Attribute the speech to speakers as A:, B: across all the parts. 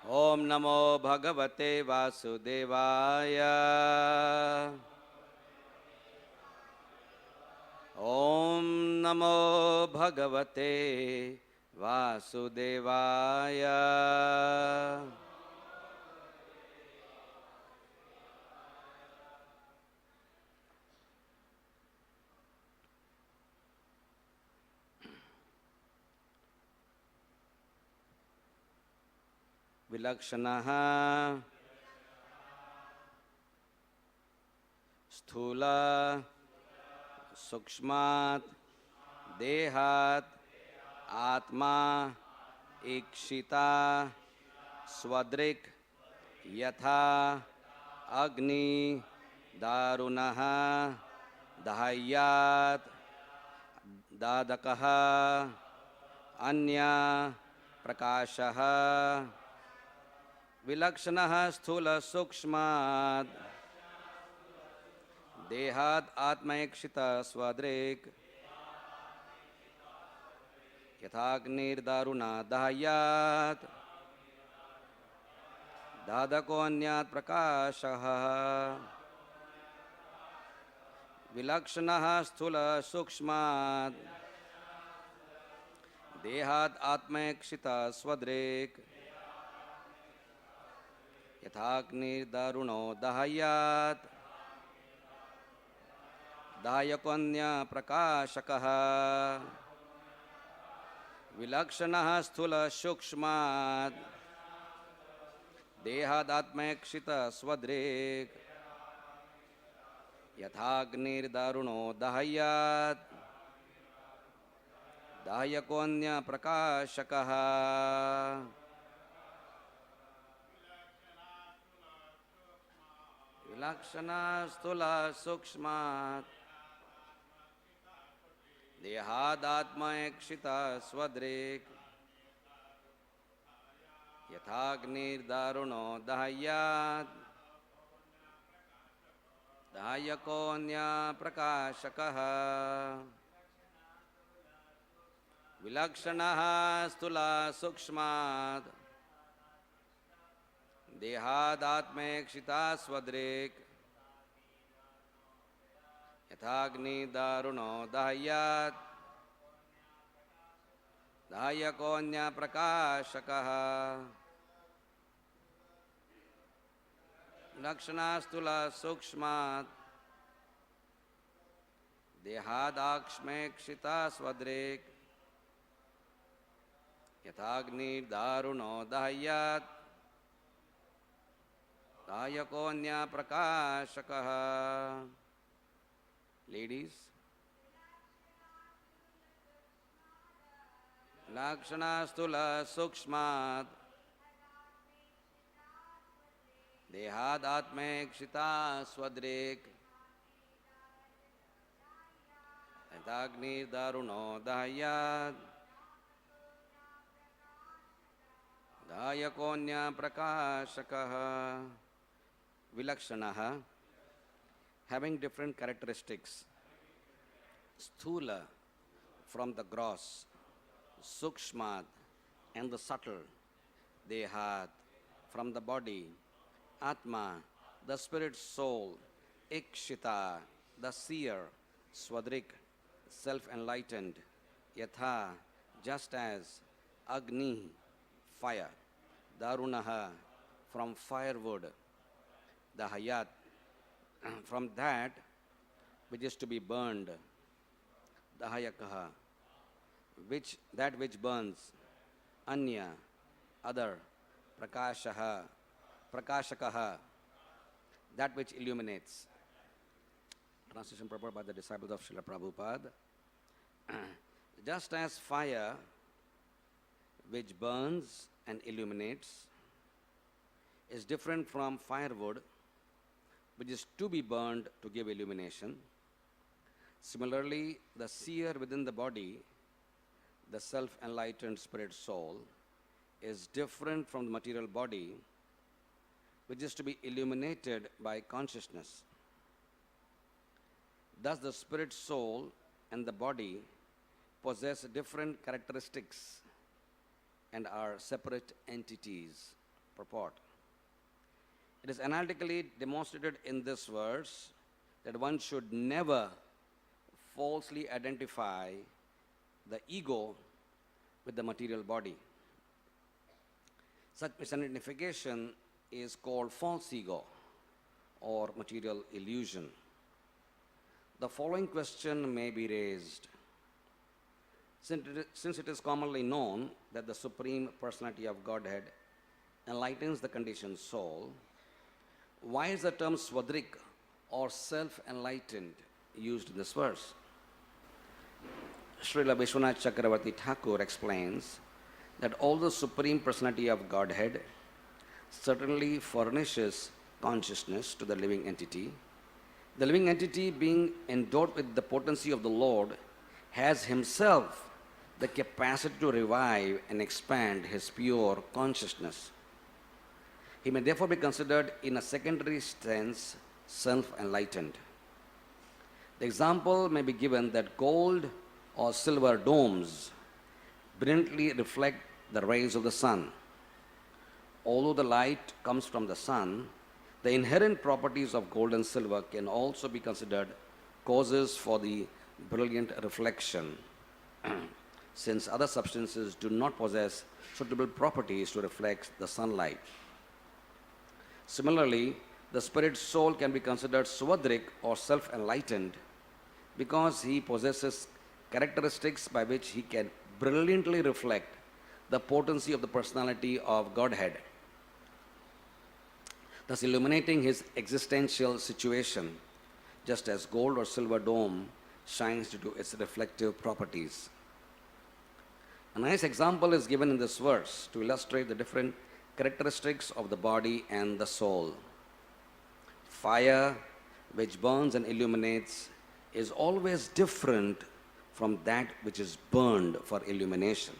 A: Om Namo Bhagavate Vasudevaya. Om Namo Bhagavate Vasudevaya. Vilakshanaha Sthula Sukshmat Dehat Atma Ikshita Swadrik Yatha Agni Darunaha Dahayat Dadakaha Anya Prakashaha Vilakshanaha Sthula Sukshmat Dehat Atma Ikshita Swadrik Yathagnir Daruna Dahayat Dadako Anyat Prakashaha Vilakshanaha Sthula Sukshmat Dehat Atma Ikshita Swadrik Yathagnir Daruno Dahayat Dayakonya Prakashakaha Vilakshanaha Sthula Sukshmat Dehad Atmakshita Swadrik Yathagnir Daruno Dahayat Dayakonya Prakashakaha Vilakshana Sthula Sukshmat Dehad Atma Ekshita Swadrik Yathagnir Daruno Dahayat Dayakonya Prakashakaha Vilakshanaha Sthula Sukshmat Dehad Atma Ekshita Swadrik Yathagni Daruno Dahayat Dayakonya Prakashakaha Lakshanastula Sukshmat Dehad Akshmekshita Swadrik Yathagni Daruno Dahayat Dayakonya Prakashakaha. Ladies, Lakshanastula Sukshmat Dehad Atmekshita Swadrik Yathagnir Daruno Dahayat Dayakonya Prakashakaha. Vilakshanaha, having different characteristics. Sthula, from the gross, Sukshmat, and the subtle. Dehat, from the body. Atma, the spirit soul. Ikshita, the seer. Swadrik, self-enlightened. Yatha, just as. Agni, fire. Darunaha, from firewood. Dahayat, from that which is to be burned. Dahayakaha, that which burns. Anya, other. Prakashaha, Prakashakaha, that which illuminates. Translation prepared by the disciples of Srila Prabhupada. Just as fire which burns and illuminates is different from firewood which is to be burned to give illumination. Similarly, the seer within the body, the self-enlightened spirit soul, is different from the material body, which is to be illuminated by consciousness. Thus, the spirit soul and the body possess different characteristics and are separate entities. Purport. It is analytically demonstrated in this verse that one should never falsely identify the ego with the material body. Such misidentification is called false ego or material illusion. The following question may be raised. Since it is commonly known that the Supreme Personality of Godhead enlightens the conditioned soul, why is the term Swadrik or self-enlightened used in this verse? Srila Vishwanath Chakravarti Thakur explains that although the Supreme Personality of Godhead certainly furnishes consciousness to the living entity, the living entity, being endowed with the potency of the Lord, has himself the capacity to revive and expand his pure consciousness. He may therefore be considered in a secondary sense self-enlightened. The example may be given that gold or silver domes brilliantly reflect the rays of the sun. Although the light comes from the sun, the inherent properties of gold and silver can also be considered causes for the brilliant reflection, since other substances do not possess suitable properties to reflect the sunlight. Similarly, the spirit soul can be considered Swadrik or self-enlightened because he possesses characteristics by which he can brilliantly reflect the potency of the personality of Godhead, thus illuminating his existential situation, just as gold or silver dome shines due to its reflective properties. A nice example is given in this verse to illustrate the different characteristics of the body and the soul. Fire, which burns and illuminates, is always different from that which is burned for illumination.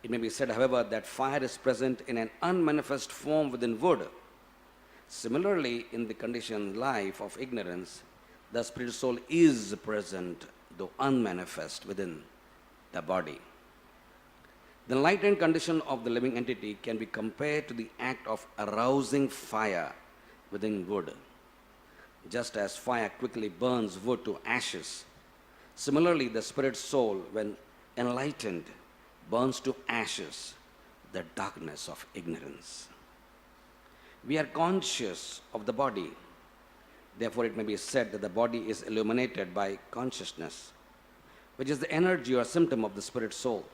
A: It may be said, however, that fire is present in an unmanifest form within wood. Similarly, in the conditioned life of ignorance, the spirit soul is present, though unmanifest, within the body. The enlightened condition of the living entity can be compared to the act of arousing fire within wood. Just as fire quickly burns wood to ashes, similarly the spirit soul, when enlightened, burns to ashes the darkness of ignorance. We are conscious of the body. Therefore, it may be said that the body is illuminated by consciousness, which is the energy or symptom of the spirit soul.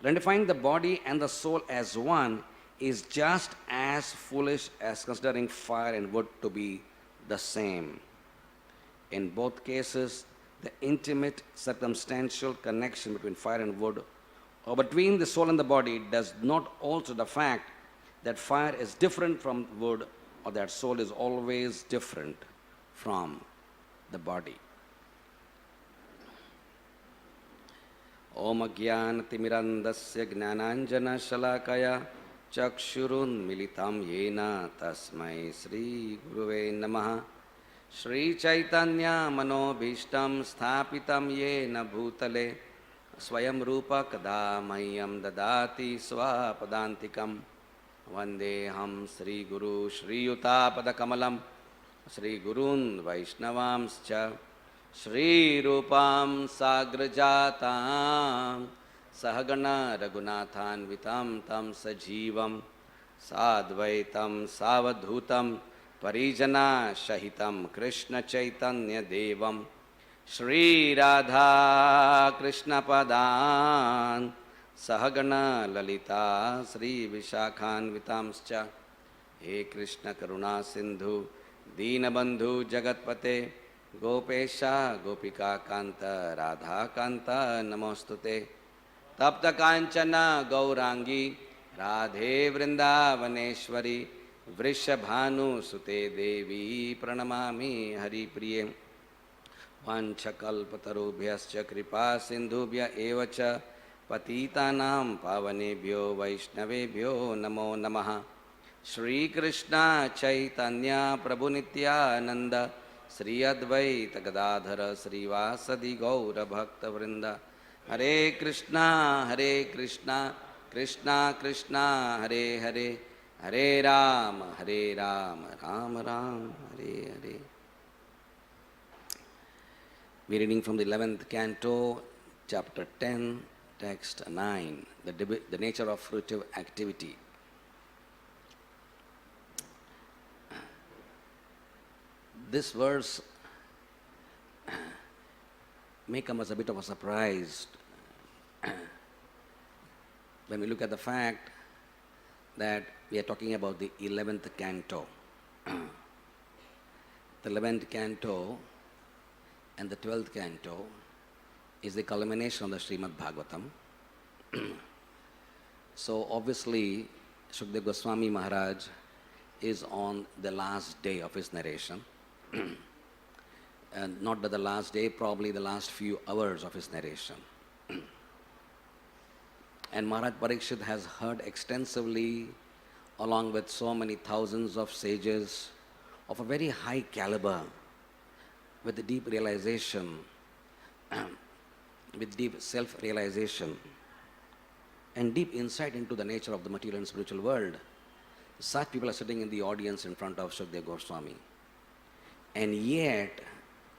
A: Identifying the body and the soul as one is just as foolish as considering fire and wood to be the same. In both cases, the intimate circumstantial connection between fire and wood, or between the soul and the body, does not alter the fact that fire is different from wood, or that soul is always different from the body. Om Jnanatimirandasya Gnananjana Shalakaya Chakshurun Militam Yena Tasmai Sri Guruve Namaha Sri Chaitanya Manobhishtam Sthapitam Yena Bhutale Swayam Rupa Kada Mahyam Dadati Swapadantikam Vandeham Sri Guru Sri Yuta Kamalam Sri Gurun Vaishnavamscha Shri Rupam Sagrajatam Sahagana Raghunathan Vitam Tam Sajivam Sadvaitam Savadhutam Parijana Shahitam Krishna Chaitanya Devam Shri Radha Krishna Padan Sahagana Lalita Sri Vishakhan Vitamscha He Krishna Karuna Sindhu Deenabandhu Jagatpate Gopesha Gopika Kanta Radha Kanta Namostute Tapta Kanchana Gaurangi Radhe Vrindavaneshwari Vrishabhanu Sute Devi Pranamami Hari Priye Vanchakalpatarubhyascha Kripa Sindhubhya Evacha Patitanam Pavanebhyo Vaishnavebhyo Namo Namaha Shri Krishna Chaitanya Prabhu Nityananda Sri Advaita Gadadhara Sri Vasadi Gaura Bhakta Vrinda Hare Krishna Krishna Krishna Hare Hare, Hare Rama Rama Rama Hare Hare. We're reading from the 11th canto, chapter 10, text 9, the nature of fruitive activity. This verse may come as a bit of a surprise when we look at the fact that we are talking about the 11th canto. The 11th canto and the 12th canto is the culmination of the Srimad Bhagvatam. So obviously, Shukdev Goswami Maharaj is on the last day of his narration. And not the last day, probably the last few hours of his narration. And Maharaj Parikshit has heard extensively, along with so many thousands of sages of a very high caliber, with a deep realization, with deep self-realization, and deep insight into the nature of the material and spiritual world. Such people are sitting in the audience in front of Shukdev Goswami. And yet,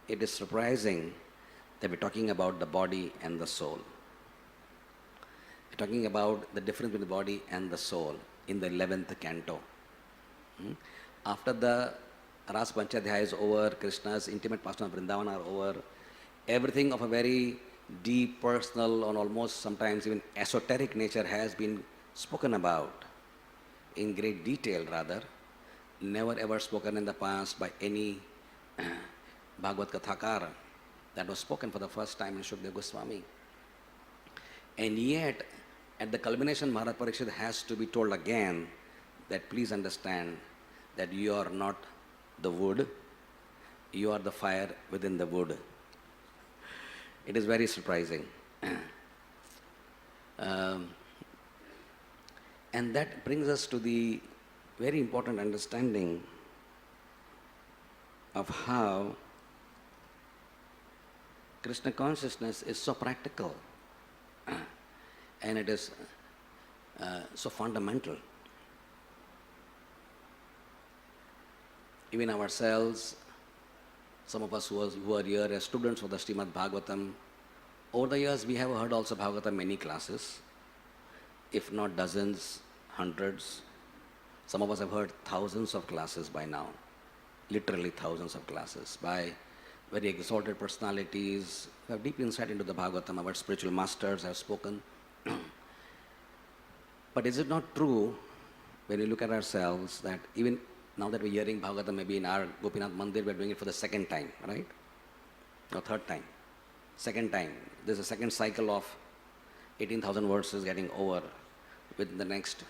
A: it is surprising that we're talking about the body and the soul. We're talking about the difference between the body and the soul in the 11th canto. After the Ras Panchadhyaya is over, Krishna's intimate pastime of Vrindavan are over, everything of a very deep, personal, and almost sometimes even esoteric nature has been spoken about in great detail, rather, never ever spoken in the past by any Bhagavad Kathakara. That was spoken for the first time in Shukdev Goswami. And yet, at the culmination, Maharaj Parikshit has to be told again that please understand that you are not the wood, you are the fire within the wood. It is very surprising. And that brings us to the very important understanding of how Krishna consciousness is so practical and it is so fundamental. Even ourselves, some of us who are here as students of the Srimad Bhagavatam, over the years we have heard also Bhagavatam many classes, if not dozens, hundreds. Some of us have heard thousands of classes by now, literally thousands of classes by very exalted personalities who have deep insight into the Bhagavatam. Our spiritual masters have spoken. But is it not true when we look at ourselves that even now that we're hearing Bhagavatam, maybe in our Gopinath Mandir, we're doing it for the second time, right? Or third time. Second time. There's a second cycle of 18,000 verses getting over within the next,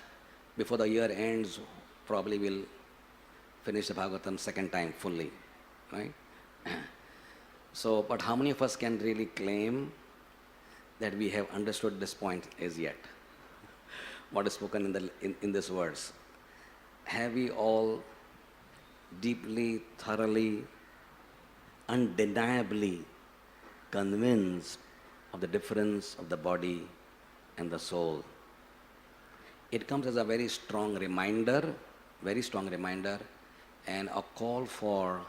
A: before the year ends, probably we'll finish the Bhagavatam second time fully, right? So, but how many of us can really claim that we have understood this point as yet? What is spoken in this verse? Have we all deeply, thoroughly, undeniably convinced of the difference of the body and the soul? It comes as a very strong reminder, and a call for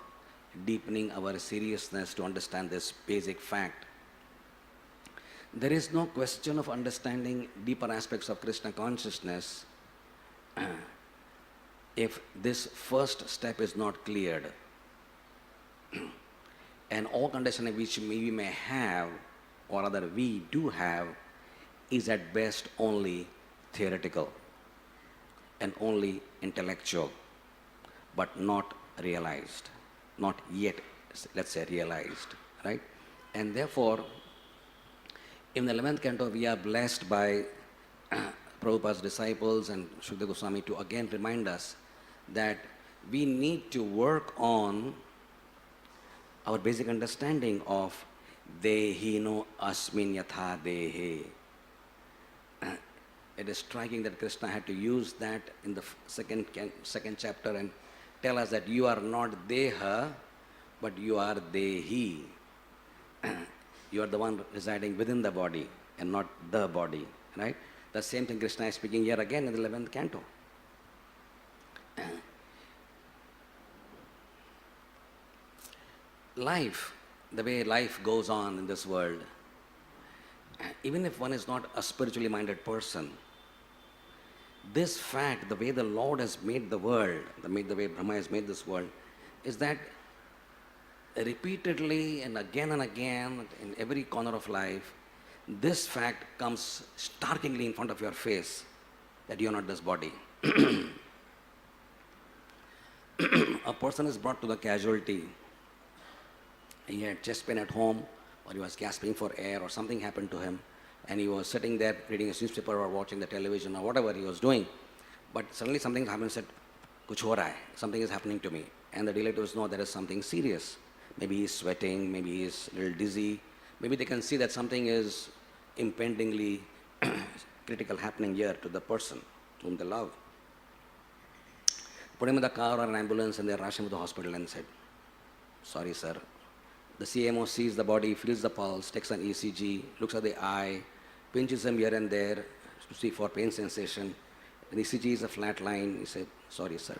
A: deepening our seriousness to understand this basic fact. There is no question of understanding deeper aspects of Krishna consciousness if this first step is not cleared. And all conditioning which we may have, or rather we do have, is at best only theoretical and only intellectual, but not realized, not yet, let's say, realized, right? And therefore, in the 11th canto, we are blessed by Prabhupada's disciples and Shukdev Goswami to again remind us that we need to work on our basic understanding of Dehino Asmin Yatha Dehe. It is striking that Krishna had to use that in the second chapter and tell us that you are not Deha, but you are Dehi. You are the one residing within the body and not the body, right? The same thing Krishna is speaking here again in the 11th canto. Life, the way life goes on in this world, even if one is not a spiritually minded person, this fact, the way the Lord has made the world, the way Brahma has made this world, is that repeatedly and again in every corner of life, this fact comes starkly in front of your face that you are not this body. A person is brought to the casualty. He had chest pain at home, or he was gasping for air, or something happened to him, and he was sitting there reading his newspaper or watching the television or whatever he was doing. But suddenly something happened and said, Kuch ho raha hai, something is happening to me. And the relatives know there is something serious. Maybe he's sweating, maybe he's a little dizzy, maybe they can see that something is impendingly critical happening here to the person whom they love. Put him in the car or an ambulance and they rush him to the hospital and said, sorry sir. The CMO sees the body, feels the pulse, takes an ECG, looks at the eye, pinches him here and there to see for pain sensation. The ECG is a flat line. He said, sorry sir,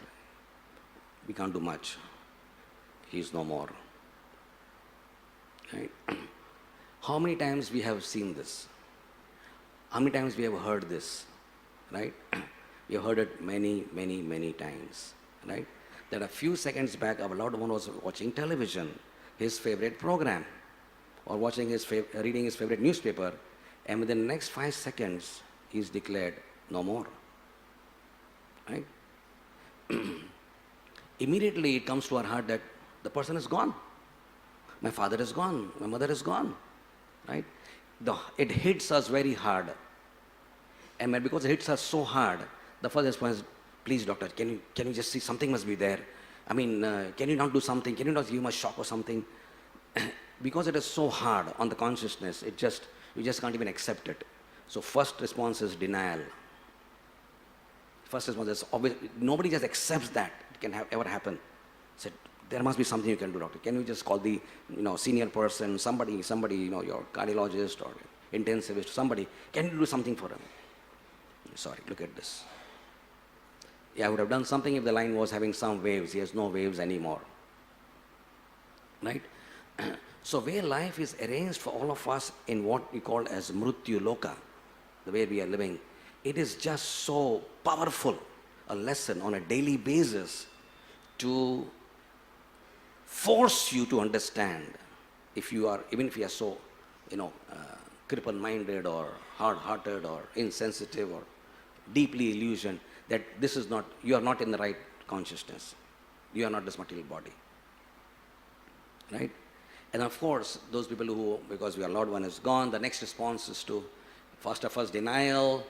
A: we can't do much. He's no more. Right? How many times we have seen this? How many times we have heard this? Right? We have heard it many, many, many times. Right? That a few seconds back, our loved one was watching television, his favorite program, or watching reading his favorite newspaper, and within the next 5 seconds, he's declared no more. Right? Immediately it comes to our heart that the person is gone. My father is gone. My mother is gone. Right? It hits us very hard. And because it hits us so hard, the first response is, please doctor, can you just see something must be there? I mean, can you not do something? Can you not give him a shock or something? Because it is so hard on the consciousness, you just can't even accept it. So first response is denial. First response is obvious. Nobody just accepts that it can ever happen. Said, there must be something you can do, doctor. Can you just call the senior person, somebody, your cardiologist or intensivist, somebody, can you do something for him? Sorry, look at this. Yeah, I would have done something if the line was having some waves. He has no waves anymore. Right? So where life is arranged for all of us in what we call as Mrityu Loka, the way we are living, it is just so powerful a lesson on a daily basis to force you to understand, even if you are so, cripple-minded or hard-hearted or insensitive or deeply illusioned, that you are not in the right consciousness. You are not this material body. Right? And of course, those people who, because your loved one is gone, the next response is to, first denial,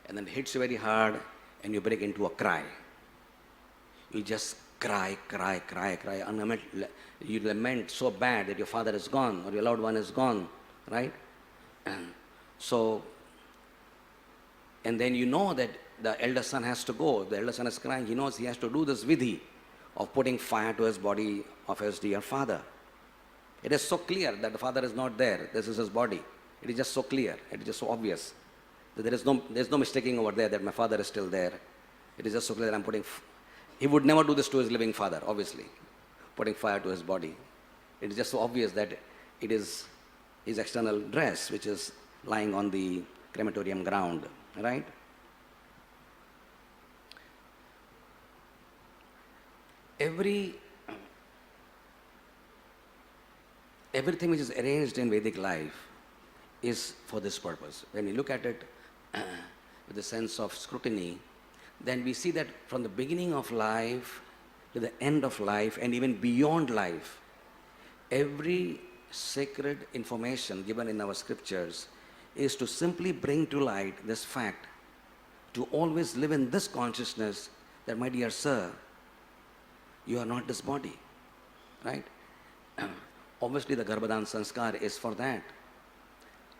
A: and then it hits you very hard, and you break into a cry. You just cry. You lament so bad that your father is gone or your loved one is gone, right? And then you know that the elder son has to go. The elder son is crying. He knows he has to do this vidhi of putting fire to his body of his dear father. It is so clear that the father is not there. This is his body. It is just so clear. It is just so obvious that there is no mistaking over there that my father is still there. It is just so clear that I'm putting. He would never do this to his living father, obviously, putting fire to his body. It is just so obvious that it is his external dress which is lying on the crematorium ground, right? Everything which is arranged in Vedic life is for this purpose. When we look at it with a sense of scrutiny, then we see that from the beginning of life to the end of life and even beyond life, every sacred information given in our scriptures is to simply bring to light this fact, to always live in this consciousness that, my dear sir, you are not this body, right? Obviously, the Garbhadan Sanskar is for that.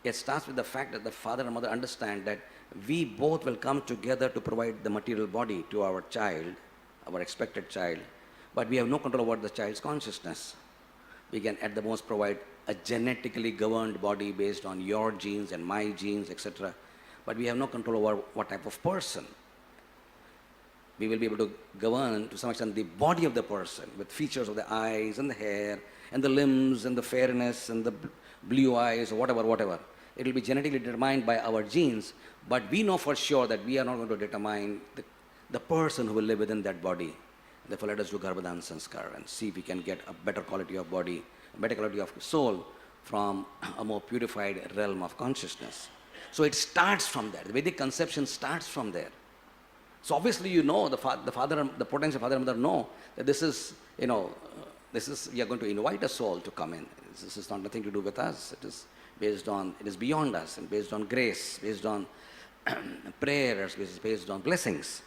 A: It starts with the fact that the father and mother understand that we both will come together to provide the material body to our child, our expected child, but we have no control over the child's consciousness. We can at the most provide a genetically governed body based on your genes and my genes, etc. but we have no control over what type of person. We will be able to govern to some extent the body of the person with features of the eyes and the hair and the limbs and the fairness and the blue eyes or whatever. It will be genetically determined by our genes, but we know for sure that we are not going to determine the person who will live within that body. Therefore, let us do Garbhadan Sanskar and see if we can get a better quality of body, a better quality of soul from a more purified realm of consciousness. So it starts from there. The Vedic conception starts from there. So obviously the potential father and mother know that this is, we are going to invite a soul to come in. This is not nothing to do with us. It is beyond us and based on grace, based on prayers, based on blessings.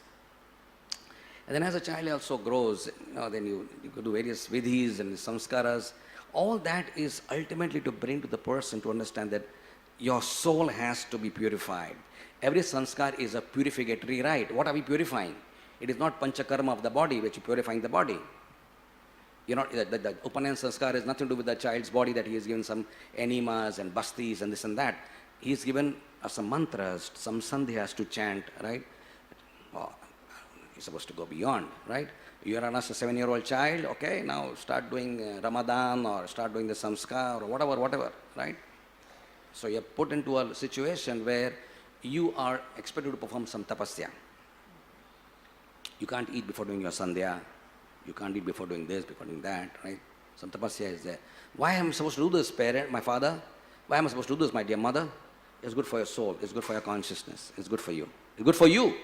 A: And then as a child also grows, then you could do various vidhis and samskaras. All that is ultimately to bring to the person to understand that your soul has to be purified. Every sanskar is a purificatory rite. What are we purifying? It is not panchakarma of the body, which is purifying the body. The Upanayana sanskar has nothing to do with the child's body, that he is given some enemas and bastis and this and that. He is given some mantras, some sandhyas to chant, right? He's supposed to go beyond, right? You are a 7-year-old child, okay, now start doing Ramadan or start doing the samskar or whatever, right? So you are put into a situation where you are expected to perform some tapasya. You can't eat before doing your sandhya. You can't eat before doing this, before doing that, right? Some tapasya is there. Why am I supposed to do this, parent, my father? Why am I supposed to do this, my dear mother? It's good for your soul. It's good for your consciousness. It's good for you. It's good for you,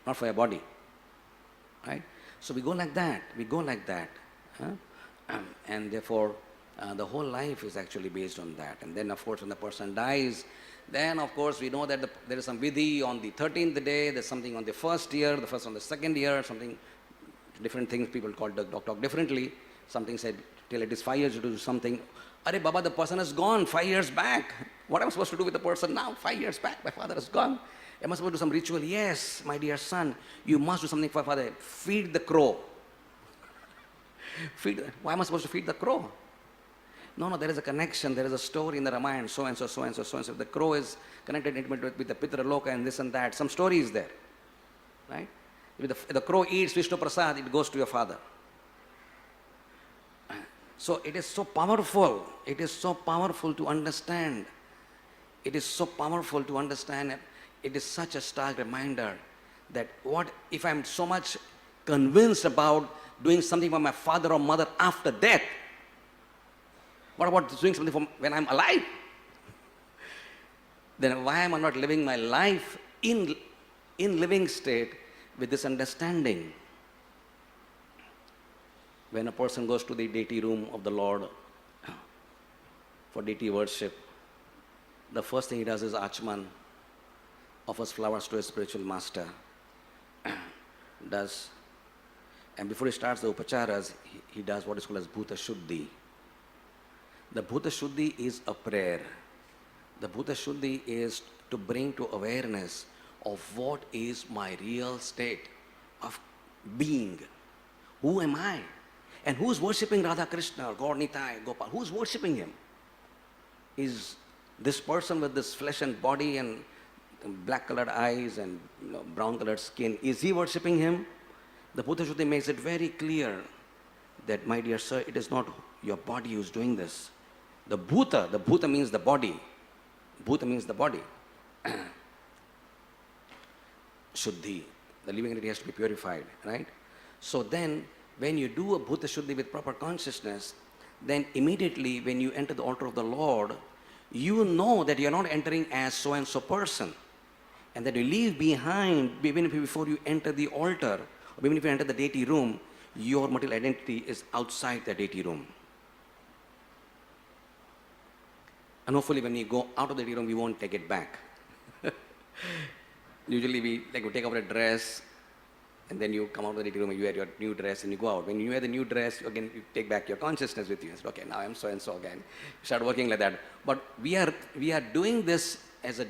A: not for your body, right? So we go like that. And therefore, the whole life is actually based on that. And then, of course, when the person dies, then, of course, we know that there is some vidhi on the 13th day, there's something on the first year, the first on the second year, something, different things people talk differently. Something said, till it is 5 years, you do something. Arey Baba, the person is gone 5 years back. What am I supposed to do with the person now? 5 years back, my father is gone. Am I supposed to do some ritual? Yes, my dear son, you must do something for father. Feed the crow. Why am I supposed to feed the crow? No, there is a connection, there is a story in the Ramayana, so and so. The crow is connected intimately with the Pitra Loka and this and that. Some story is there, right? If the crow eats Vishnu Prasad, it goes to your father. So it is so powerful. It is so powerful to understand. It is such a stark reminder that what if I'm so much convinced about doing something for my father or mother after death? What about doing something for when I'm alive? Then why am I not living my life in living state with this understanding? When a person goes to the deity room of the Lord for deity worship, the first thing he does is Achman, offers flowers to his spiritual master, and before he starts the upacharas, he does what is called as Bhuta Shuddhi. The Bhuta Shuddhi is a prayer. The Bhuta Shuddhi is to bring to awareness of what is my real state of being. Who am I? And who's worshipping Radha Krishna or Gaur Nitai, Gopal? Who's worshipping him? Is this person with this flesh and body and black colored eyes and brown colored skin, is he worshipping him? The Bhuta Shuddhi makes it very clear that, my dear sir, it is not your body who's doing this. The Bhuta means the body. Bhuta means the body. Shuddhi, the living entity has to be purified, right? So then, when you do a Bhuta Shuddhi with proper consciousness, then immediately when you enter the altar of the Lord, you know that you are not entering as so-and-so person. And that you leave behind, even before you enter the altar, or even if you enter the deity room, your material identity is outside the deity room. And hopefully when we go out of the deity room, we won't take it back. Usually we take off a dress, and then you come out of the deity room and you wear your new dress and you go out. When you wear the new dress, again, you take back your consciousness with you. You say, okay, now I'm so-and-so again. You start working like that. But we are doing this as a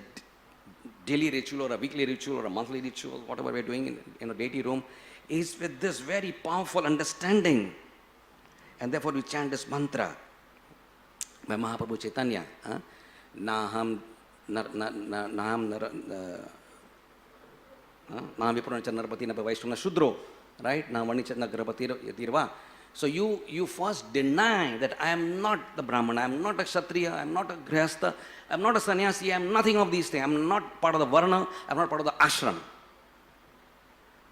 A: daily ritual or a weekly ritual or a monthly ritual, whatever we're doing in a deity room, is with this very powerful understanding. And therefore we chant this mantra by Mahaprabhu Chaitanya. Naham right? So you first deny that I am not the Brahmana, I am not a Kshatriya, I am not a Grihastha, I am not a sannyasi, I am nothing of these things. I am not part of the Varna, I am not part of the ashram.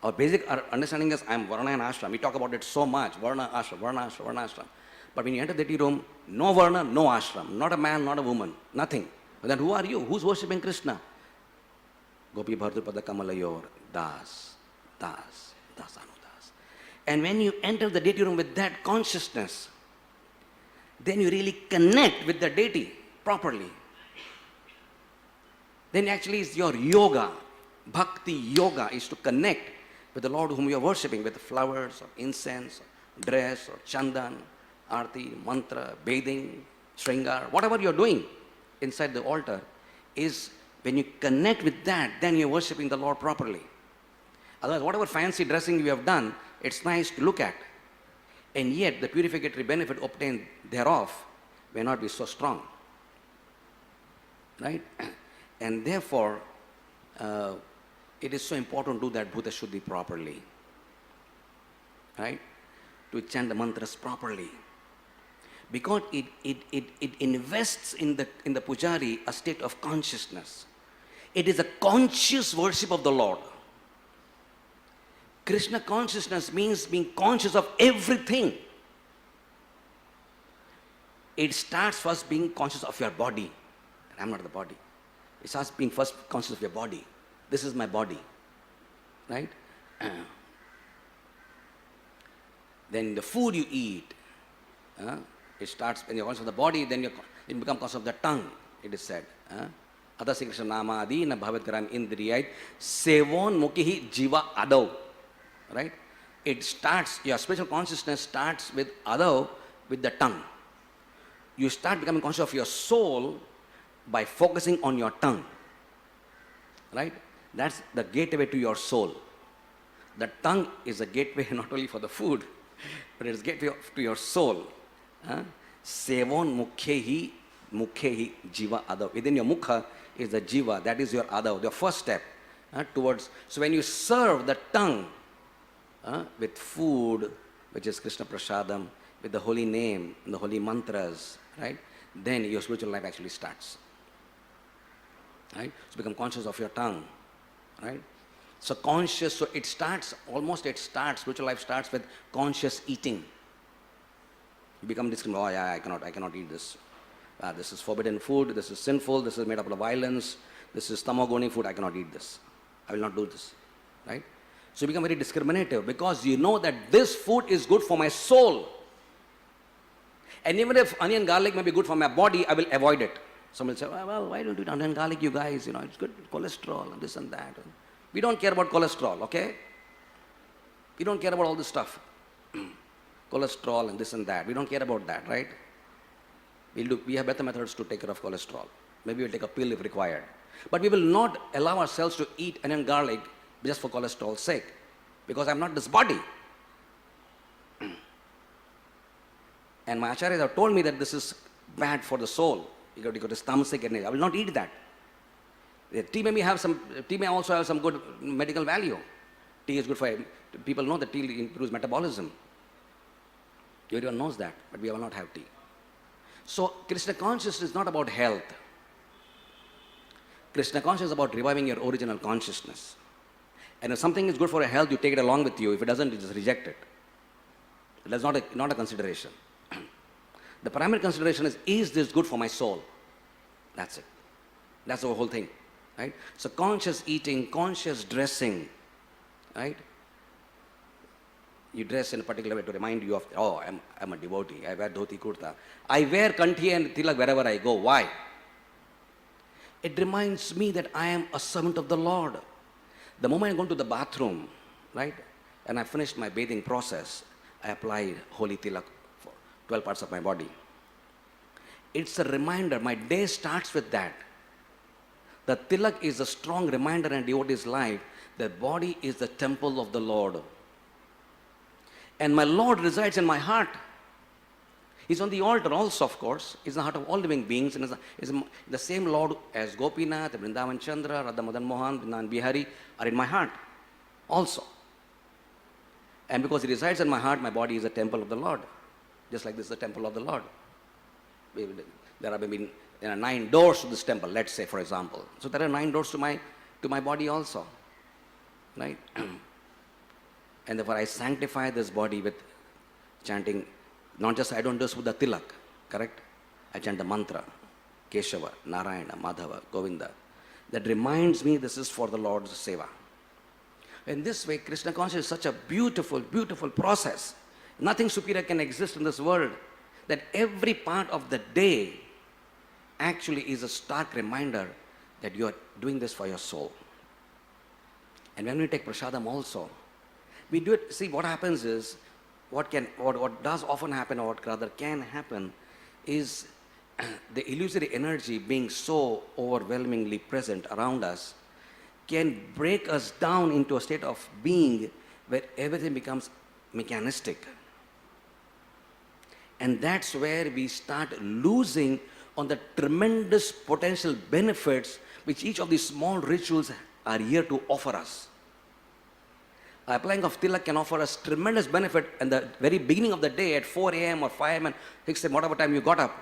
A: Our basic understanding is I am Varna and ashram. We talk about it so much, Varna, ashram, Varna, ashram, Varna, ashram. But when you enter the tea room, no Varna, no ashram, not a man, not a woman, nothing. But then who are you? Who's worshipping Krishna? Gopi Bhardupada Kamalayor, Das, Das, Das Anu. And when you enter the deity room with that consciousness, then you really connect with the deity properly. Then actually it's your yoga, bhakti yoga is to connect with the Lord whom you are worshipping with flowers or incense, or dress or chandan, arti, mantra, bathing, shringar, whatever you are doing inside the altar is when you connect with that, then you are worshipping the Lord properly. Otherwise, whatever fancy dressing you have done, it's nice to look at. And yet, the purificatory benefit obtained thereof may not be so strong. Right? And therefore, it is so important to do that Bhuta Shuddhi properly. Right? To chant the mantras properly. Because it invests in the pujari a state of consciousness. It is a conscious worship of the Lord. Krishna consciousness means being conscious of everything. It starts first being conscious of your body. And I'm not the body. It starts being first conscious of your body. This is my body. Right? Then the food you eat, it starts when you're conscious of the body, then you become conscious of the tongue, it is said. Adasi Krishna Nama Adi na Bhavat Karam Indriyait Sevon Mukhi Jiva Adav. Right? It starts, your spiritual consciousness starts with Adav, with the tongue. You start becoming conscious of your soul by focusing on your tongue. Right? That's the gateway to your soul. The tongue is a gateway not only for the food, but it's a gateway to your soul. Sevon mukhehi jiva adav. Within your mukha is the jiva, that is your adav, your first step towards. So when you serve the tongue with food, which is Krishna Prasadam, with the holy name, the holy mantras, right? Then your spiritual life actually starts. Right? So become conscious of your tongue. Right? So conscious, so it starts, spiritual life starts with conscious eating. You become discriminating, oh yeah, I cannot eat this. This is forbidden food, this is sinful, this is made up of violence, this is tamogoni food, I cannot eat this. I will not do this. Right? So you become very discriminative because you know that this food is good for my soul. And even if onion garlic may be good for my body, I will avoid it. Some will say, well, why don't you eat onion garlic, you guys? It's good cholesterol and this and that. We don't care about cholesterol, okay? We don't care about all this stuff. Cholesterol and this and that. We don't care about that, right? We have better methods to take care of cholesterol. Maybe we'll take a pill if required. But we will not allow ourselves to eat onion garlic just for cholesterol's sake. Because I'm not this body. And my acharyas have told me that this is bad for the soul. You got this tamasic energy. I will not eat that. Tea may also have some good medical value. Tea is good for, people know that tea improves metabolism. Everyone knows that, but we will not have tea. So Krishna consciousness is not about health. Krishna consciousness is about reviving your original consciousness. And if something is good for your health, you take it along with you. If it doesn't, you just reject it. That's not a consideration. The primary consideration is this good for my soul? That's it. That's the whole thing. Right? So conscious eating, conscious dressing, right? You dress in a particular way to remind you of, oh, I'm a devotee, I wear dhoti kurta. I wear kanthi and tilak wherever I go. Why? It reminds me that I am a servant of the Lord. The moment I go to the bathroom, right, and I finished my bathing process, I apply holy tilak for 12 parts of my body. It's a reminder. My day starts with that. The tilak is a strong reminder in a devotee's life that body is the temple of the Lord. And my Lord resides in my heart. He's on the altar also, of course. He's in the heart of all living beings. And is the same Lord as Gopinath, Vrindavan Chandra, Radha Madan Mohan, Vrindavan Bihari are in my heart also. And because he resides in my heart, my body is a temple of the Lord. Just like this is the temple of the Lord. There have been 9 doors to this temple, let's say, for example. So there are 9 doors to my body also. Right? And therefore I sanctify this body with chanting. Not just, I don't do this with the tilak, correct? I chant the mantra, Keshava, Narayana, Madhava, Govinda. That reminds me this is for the Lord's seva. In this way, Krishna consciousness is such a beautiful, beautiful process. Nothing superior can exist in this world. That every part of the day actually is a stark reminder that you are doing this for your soul. And when we take prasadam also, we do it, see what happens is, what does often happen, or what rather can happen, is the illusory energy being so overwhelmingly present around us can break us down into a state of being where everything becomes mechanistic. And that's where we start losing on the tremendous potential benefits which each of these small rituals are here to offer us. Applying of tilak can offer us tremendous benefit in the very beginning of the day at 4 a.m. or 5 a.m. and 6 a.m., whatever time you got up.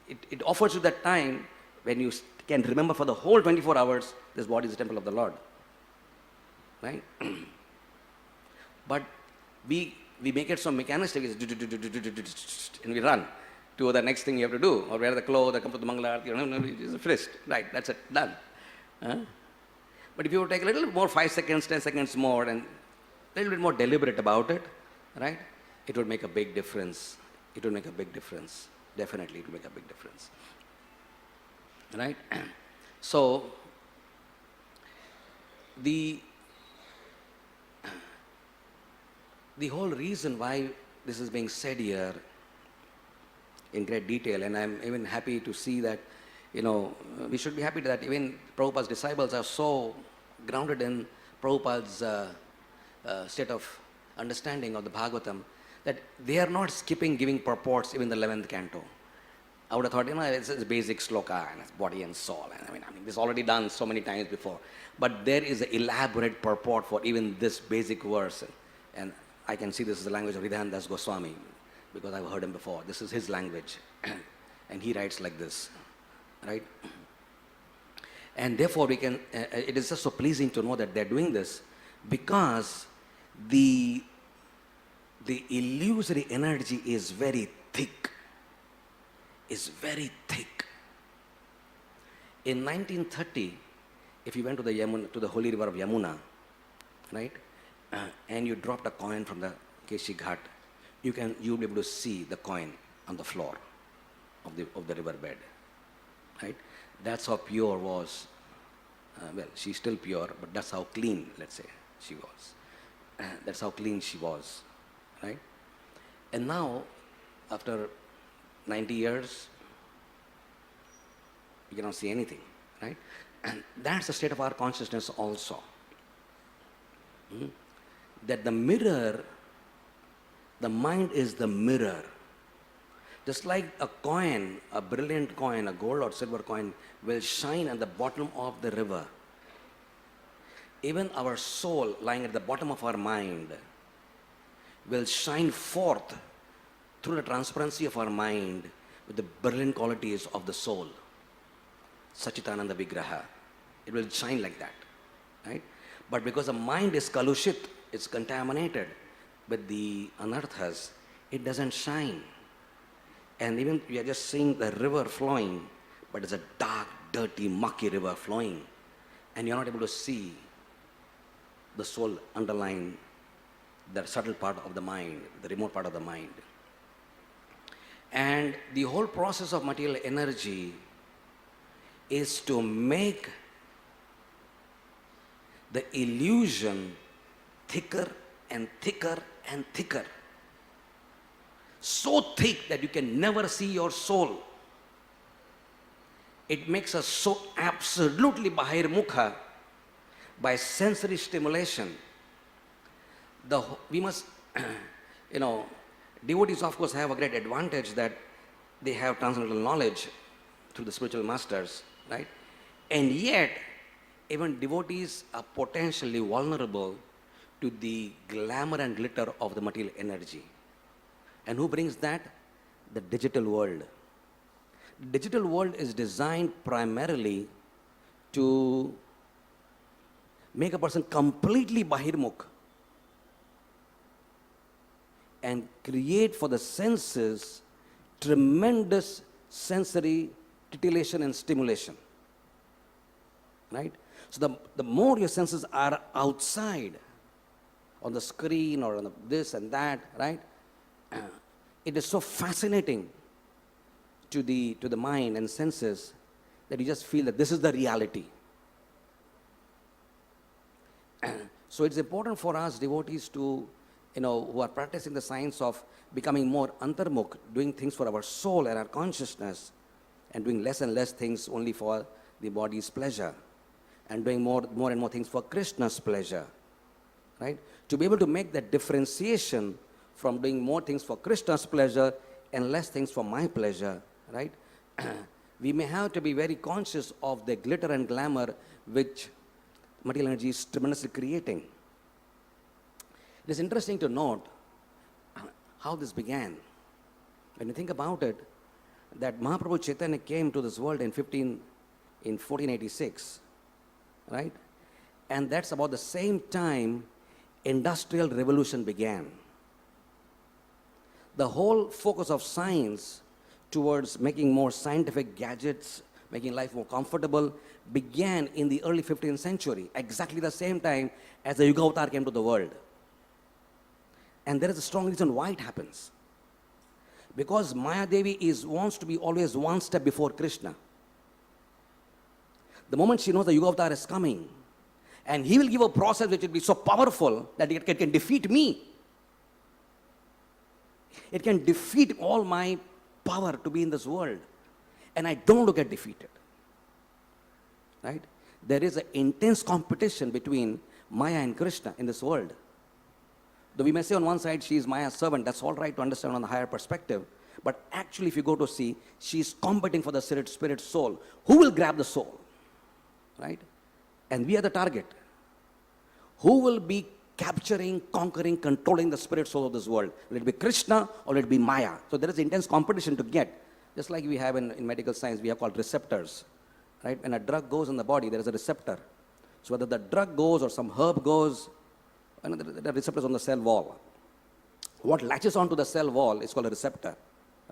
A: It offers you that time when you can remember for the whole 24 hours, this body is the temple of the Lord. Right? But we make it so mechanistic, and we run to the next thing you have to do, or wear the clothes, or come to the Mangala Aarti, it's finished. Right, that's it, done. But if you take a little more, 5 seconds, 10 seconds more, and a little bit more deliberate about it, right, it would make a big difference. It would make a big difference. Definitely, it will make a big difference. Right? So, the whole reason why this is being said here in great detail, and I'm even happy to see that, we should be happy that even Prabhupada's disciples are so grounded in Prabhupada's state of understanding of the Bhagavatam that they are not skipping giving purports even the 11th canto. I would have thought, it's a basic sloka and it's body and soul. And I mean, this is already done so many times before. But there is an elaborate purport for even this basic verse. And I can see this is the language of Ridhan Das Goswami because I've heard him before. This is his language. And he writes like this. Right? And therefore, it is just so pleasing to know that they're doing this because the illusory energy is very thick. Is very thick. In 1930, if you went to the holy river of Yamuna, right, and you dropped a coin from the Keshi Ghat, you'll be able to see the coin on the floor of the river bed, right? That's how pure was. She's still pure, but that's how clean, let's say, she was. That's how clean she was, right? And now, after 90 years, you cannot see anything, right? And that's the state of our consciousness also. That the mirror, the mind is the mirror. Just like a coin, a brilliant coin, a gold or silver coin will shine at the bottom of the river. Even our soul lying at the bottom of our mind will shine forth through the transparency of our mind with the brilliant qualities of the soul. Sachitananda Vigraha. It will shine like that. Right? But because the mind is kalushit, it's contaminated with the anarthas, it doesn't shine. And even we are just seeing the river flowing, but it's a dark, dirty, mucky river flowing. And you're not able to see the soul underlying the subtle part of the mind, the remote part of the mind. And the whole process of material energy is to make the illusion thicker and thicker and thicker. So thick that you can never see your soul. It makes us so absolutely bahirmukha by sensory stimulation. We must, Devotees, of course, have a great advantage that they have transcendental knowledge through the spiritual masters, right? And yet, even devotees are potentially vulnerable to the glamour and glitter of the material energy. And who brings that? The digital world. The digital world is designed primarily to make a person completely bahirmukh and create for the senses tremendous sensory titillation and stimulation. Right? So the more your senses are outside, on the screen or on this and that, right? It is so fascinating to the mind and senses that you just feel that this is the reality. So it's important for us devotees to, who are practicing the science of becoming more antarmukh, doing things for our soul and our consciousness, and doing less and less things only for the body's pleasure, and doing more and more things for Krishna's pleasure, right? To be able to make that differentiation from doing more things for Krishna's pleasure and less things for my pleasure, right? We may have to be very conscious of the glitter and glamour which material energy is tremendously creating. It is interesting to note how this began. When you think about it, that Mahaprabhu Chaitanya came to this world in 1486, right? And that's about the same time Industrial Revolution began. The whole focus of science towards making more scientific gadgets, making life more comfortable, began in the early 15th century, exactly the same time as the Yuga Avatar came to the world. And there is a strong reason why it happens. Because Maya Devi wants to be always one step before Krishna. The moment she knows the Yuga Avatar is coming, and he will give a process which will be so powerful that it can defeat me. It can defeat all my power to be in this world. And I don't want to get defeated. Right? There is an intense competition between Maya and Krishna in this world. Though we may say on one side she is Maya's servant, that's all right to understand on the higher perspective. But actually, if you go to see, she is competing for the spirit soul. Who will grab the soul? Right? And we are the target. Who will be capturing, conquering, controlling the spirit soul of this world? Will it be Krishna or will it be Maya? So there is intense competition to get. Just like we have in medical science, we have called receptors. Right? When a drug goes in the body, there is a receptor. So whether the drug goes or some herb goes, the receptor is on the cell wall. What latches onto the cell wall is called a receptor.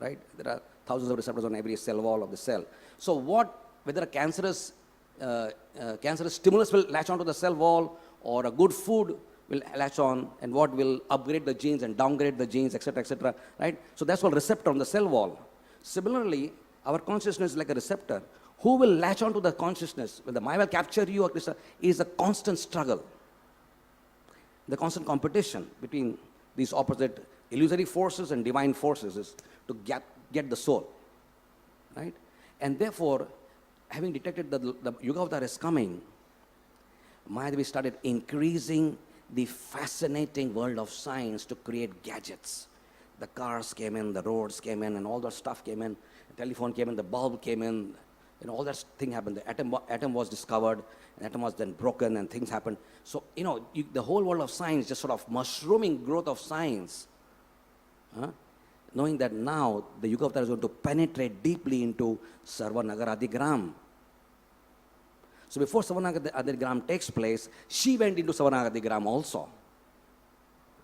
A: Right? There are thousands of receptors on every cell wall of the cell. So whether a cancerous stimulus will latch onto the cell wall or a good food will latch on, and what will upgrade the genes and downgrade the genes, etc., right? So that's called receptor on the cell wall. Similarly, our consciousness is like a receptor. Who will latch onto the consciousness? Whether Maya will capture you or Krishna, is a constant struggle. The constant competition between these opposite illusory forces and divine forces is to get the soul, right? And therefore, having detected that the Yuga Avatar is coming, Mayadevi started increasing the fascinating world of science to create gadgets. The cars came in, the roads came in, and all that stuff came in. The telephone came in, the bulb came in, and all that thing happened. The atom was discovered, and atom was then broken, and things happened. So, the whole world of science, just sort of mushrooming growth of science, knowing that now the Yuga Avatar is going to penetrate deeply into Sarva Nagaradigram. So before Savanagadigram takes place, she went into Savanagadigram also.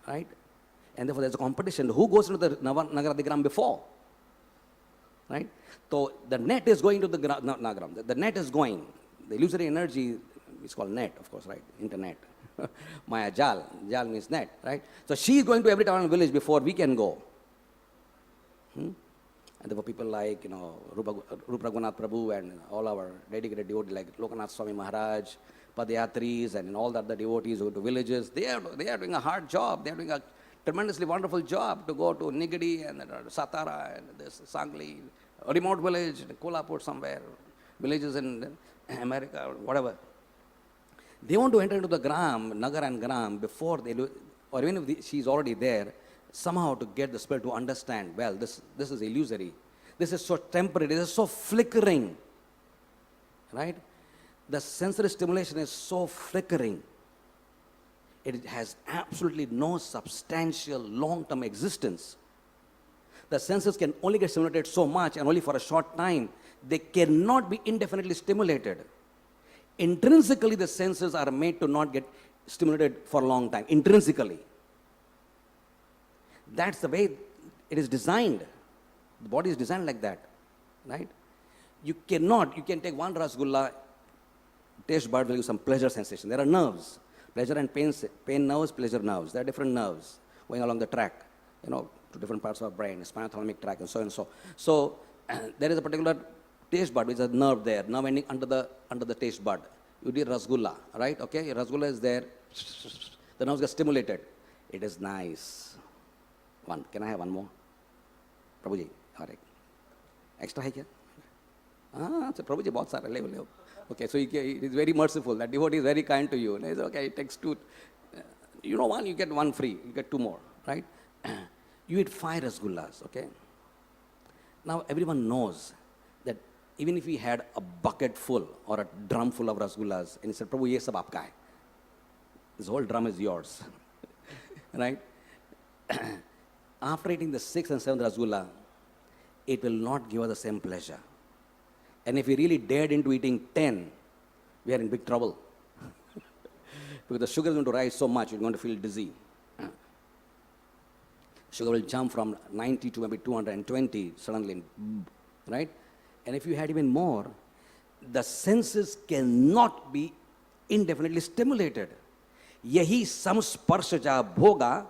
A: Right? And therefore there's a competition. Who goes into the Nagaradigram before? Right? So the net is going to the Nagaram. The net is going. The illusory energy is called net, of course, right? Internet. Maya Jal. Jal means net, right? So she is going to every town and village before we can go. And there were people like, Bhagvatam Prabhu and all our dedicated devotees like Lokanath Swami Maharaj, Padayatris, and all the other devotees who go to villages. They are doing a hard job. They are doing a tremendously wonderful job to go to Nigadi and Satara and this Sangli, a remote village, Kolhapur somewhere, villages in America, whatever. They want to enter into the Gram, Nagar and Gram before they do, or even if she's already there, somehow to get the spirit to understand, well, this is illusory. This is so temporary. This is so flickering. Right? The sensory stimulation is so flickering. It has absolutely no substantial long-term existence. The senses can only get stimulated so much and only for a short time. They cannot be indefinitely stimulated. Intrinsically, the senses are made to not get stimulated for a long time. Intrinsically. That's the way it is designed. The body is designed like that. Right? You can take one rasgulla, taste bud will give some pleasure sensation. There are nerves. Pleasure and pain nerves, pleasure nerves. There are different nerves going along the track, to different parts of our brain, spinal thalamic tract, and so and so. So there is a particular taste bud, which is a nerve there, nerve ending under the taste bud. You did rasgulla, right? Okay, your rasgulla is there. The nerves get stimulated. It is nice. One. Can I have one more? Prabhuji, all right. Extra hai kya? Prabhuji, bahut sara, le. Okay, so he is very merciful. That devotee is very kind to you. He says, okay, it takes two. One, you get one free. You get two more, right? You eat 5 rasgullas, okay? Now, everyone knows that even if he had a bucket full or a drum full of rasgullas, and he said, Prabhu, ye sab aapka hai. This whole drum is yours, right? After eating the 6th and 7th rasgulla, it will not give us the same pleasure. And if we really dared into eating 10, we are in big trouble. Because the sugar is going to rise so much, you're going to feel dizzy. Sugar will jump from 90 to maybe 220 suddenly, right? And if you had even more, the senses cannot be indefinitely stimulated. Yahi samsparshaja bhoga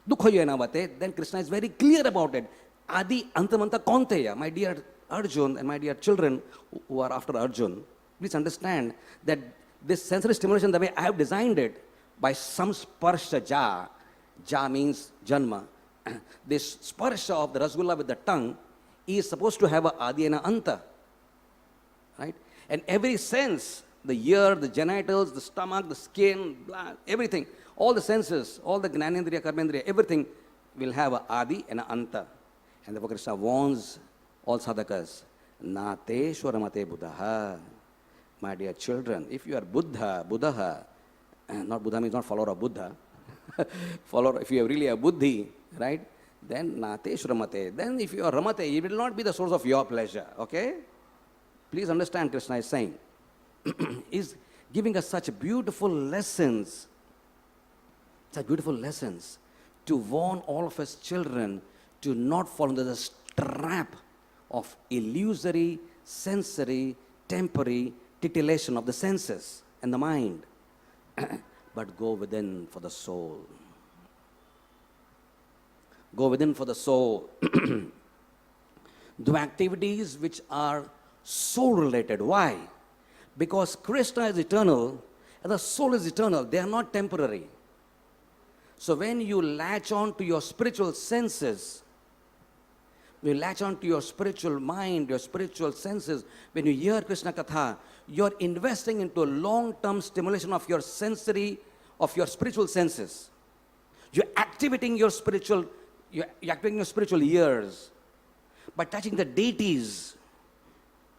A: dukhoyenavate. Then Krishna is very clear about it. Adi antamanta konteya, my dear Arjun and my dear children who are after Arjun, please understand that this sensory stimulation, the way I have designed it, by samsparsha ja means janma, this sparsha of the rasgulla with the tongue is supposed to have a adi and a anta, right? And every sense, the ear, the genitals, the stomach, the skin, blood, everything, all the senses, all the gnanendriya, karmendriya, everything will have a adi and a anta. And therefore Krishna warns all sadhakas, nate shwaramate buddha. My dear children, if you are buddha, not Buddha means not follower of Buddha, if you are really a buddhi, right, then nate shwaramate. Then if you are ramate, it will not be the source of your pleasure, okay? Please understand, Krishna is saying, is giving us such beautiful lessons to warn all of us children to not fall into the trap of illusory, sensory, temporary titillation of the senses and the mind, but go within for the soul. Go within for the soul. Do activities which are soul-related. Why? Because Krishna is eternal and the soul is eternal. They are not temporary. So when you latch on to your spiritual senses, you latch on to your spiritual mind, your spiritual senses, when you hear Krishna Katha, you're investing into a long-term stimulation of your spiritual senses. You're activating your spiritual ears. By touching the deities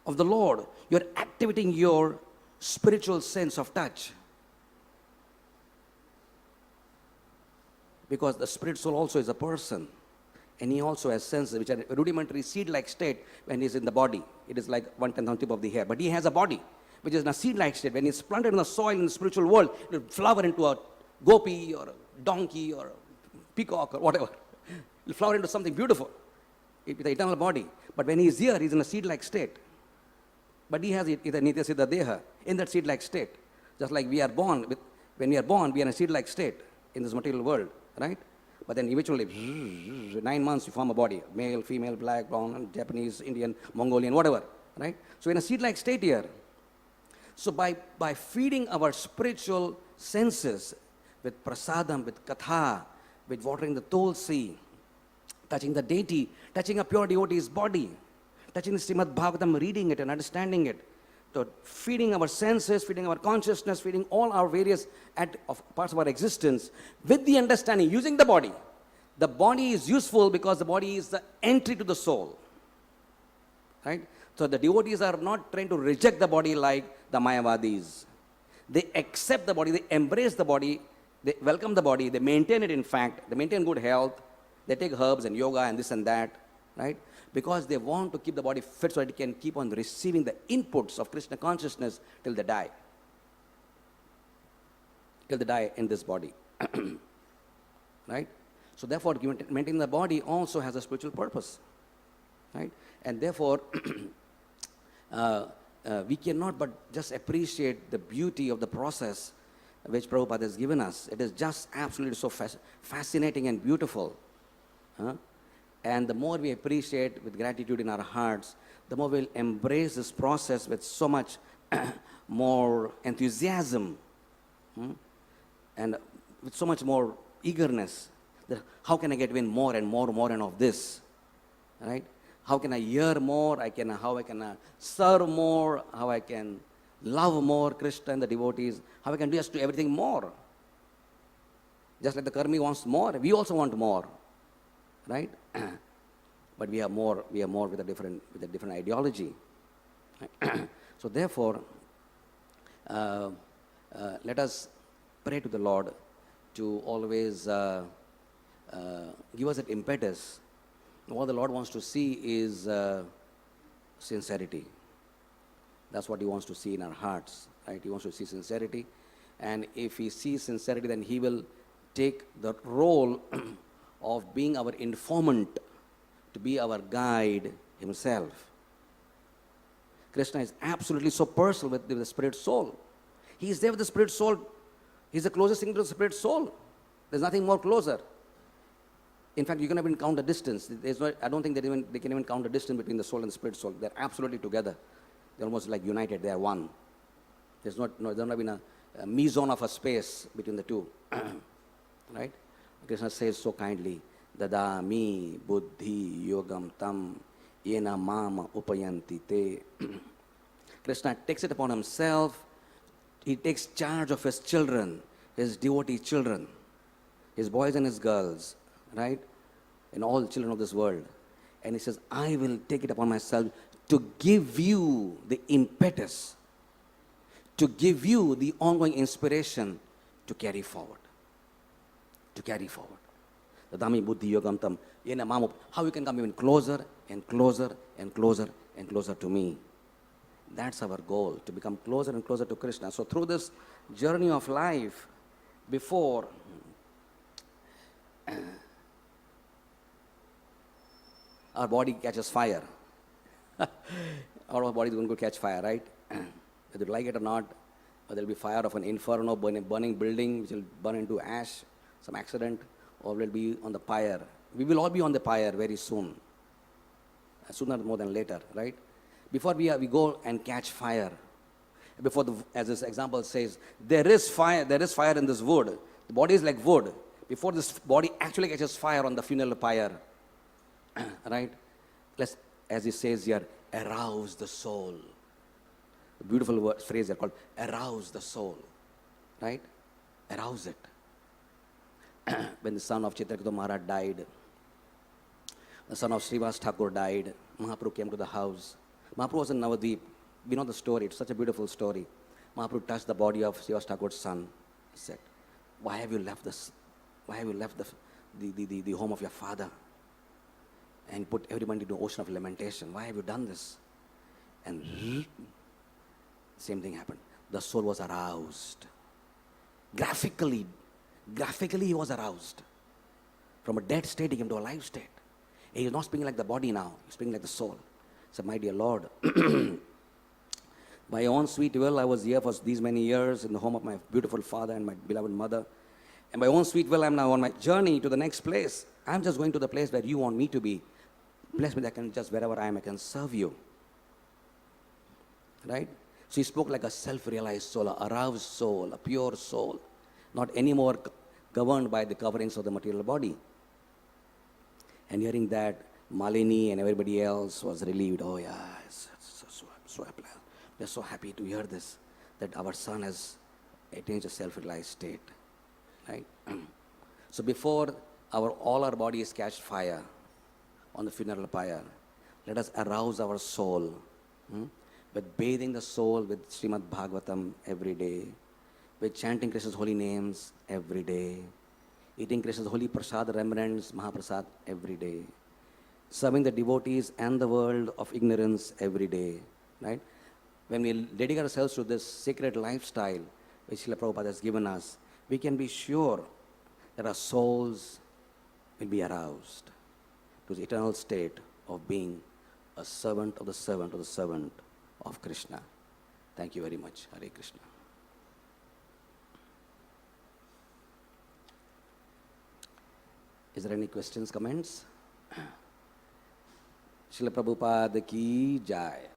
A: of the Lord, you're activating your spiritual sense of touch. Because the spirit soul also is a person. And he also has senses, which are rudimentary seed-like state when he's in the body. It is like 1/10 on tip of the hair. But he has a body, which is in a seed-like state. When he's planted in the soil in the spiritual world, it will flower into a gopi or a donkey or a peacock or whatever. It will flower into something beautiful with the eternal body. But when he's here, he's in a seed-like state. But he has either nitya siddha deha in that seed-like state. Just like we are born, when we are born, we are in a seed-like state in this material world, right? But then eventually, 9 months you form a body, male, female, black, brown, Japanese, Indian, Mongolian, whatever, right? So in a seed-like state here. So by feeding our spiritual senses with prasadam, with katha, with watering the tulsi, touching the deity, touching a pure devotee's body, touching the Srimad Bhagvatam, reading it and understanding it, so feeding our senses, feeding our consciousness, feeding all our various parts of our existence with the understanding, using the body, The body is useful because the body is the entry to the soul. Right? So the devotees are not trying to reject the body like the Mayavadis. They accept the body, they embrace the body, they welcome the body, they maintain it in fact, they maintain good health, they take herbs and yoga and this and that, right? Because they want to keep the body fit so that it can keep on receiving the inputs of Krishna consciousness till they die. Till they die in this body. Right? So therefore, maintaining the body also has a spiritual purpose. Right? And therefore, we cannot but just appreciate the beauty of the process which Prabhupada has given us. It is just absolutely so fascinating and beautiful. And the more we appreciate with gratitude in our hearts, the more we'll embrace this process with so much more enthusiasm and with so much more eagerness. How can I get in more and more and of this? Right? How can I hear more? How I can serve more? How I can love more Krishna and the devotees? How I can just do everything more? Just like the karmi wants more, we also want more, right? But we are more with a different ideology. So therefore, let us pray to the Lord to always give us that impetus. What the Lord wants to see is sincerity. That's what He wants to see in our hearts, right? He wants to see sincerity. And if He sees sincerity, then He will take the role of being our informant, to be our guide Himself. Krishna is absolutely so personal with the spirit soul. He is there with the spirit soul. He's the closest thing to the spirit soul. There's nothing more closer. In fact, you can even count the distance. I don't think they can even count the distance between the soul and the spirit soul. They're absolutely together. They're almost like united. They are one. There's not even a meson of a space between the two. Right? Krishna says so kindly, Dadami buddhi yogam tam yena mama upayanti te. Krishna takes it upon Himself. He takes charge of His children, His devotee children, His boys and His girls, right? And all children of this world. And He says, I will take it upon myself to give you the impetus, to give you the ongoing inspiration to carry forward. To carry forward. The Dhammi Buddhi Yogam Tam Yena Mamu. How you can come even closer and closer and closer and closer to me. That's our goal, to become closer and closer to Krishna. So through this journey of life, before our body catches fire, our body is going to catch fire, right? Whether you like it or not, or there will be fire of an inferno, burning building, which will burn into ash, some accident, or will be on the pyre. We will all be on the pyre very soon, sooner more than later, right? Before we go and catch fire, as this example says, there is fire in this wood. The body is like wood. Before this body actually catches fire on the funeral pyre, right? Let's, as he says here, arouse the soul. The beautiful phrase are called arouse the soul, right? Arouse it. When the son of Chitraketu Maharaj died, the son of Srivas Thakur died, Mahaprabhu came to the house. Mahaprabhu was in Navadvip. We know the story. It's such a beautiful story. Mahaprabhu touched the body of Srivas Thakur's son. He said, why have you left this? Why have you left the home of your father and put everybody into an ocean of lamentation? Why have you done this? And same thing happened. The soul was aroused. Graphically he was aroused. From a dead state, he came to a live state. He is not speaking like the body now. He's speaking like the soul. He said, my dear Lord, by your own sweet will, I was here for these many years in the home of my beautiful father and my beloved mother. And by your own sweet will, I'm now on my journey to the next place. I'm just going to the place where you want me to be. Bless me that I can just, wherever I am, I can serve you. Right? So he spoke like a self-realized soul, a aroused soul, a pure soul, not anymore governed by the coverings of the material body. And hearing that, Malini and everybody else was relieved. Oh yeah, we're so happy to hear this, that our son has attained a self-realized state. Right? So before all our bodies catch fire on the funeral pyre. Let us arouse our soul with bathing the soul with Srimad Bhagvatam every day, with chanting Krishna's holy names every day, eating Krishna's holy prasad remnants, Mahaprasad every day, serving the devotees and the world of ignorance every day, right? When we dedicate ourselves to this sacred lifestyle which Srila Prabhupada has given us, we can be sure that our souls will be aroused to the eternal state of being a servant of the servant of the servant of Krishna. Thank you very much. Hare Krishna. Is there any questions, comments? Srila Prabhupada ki jai.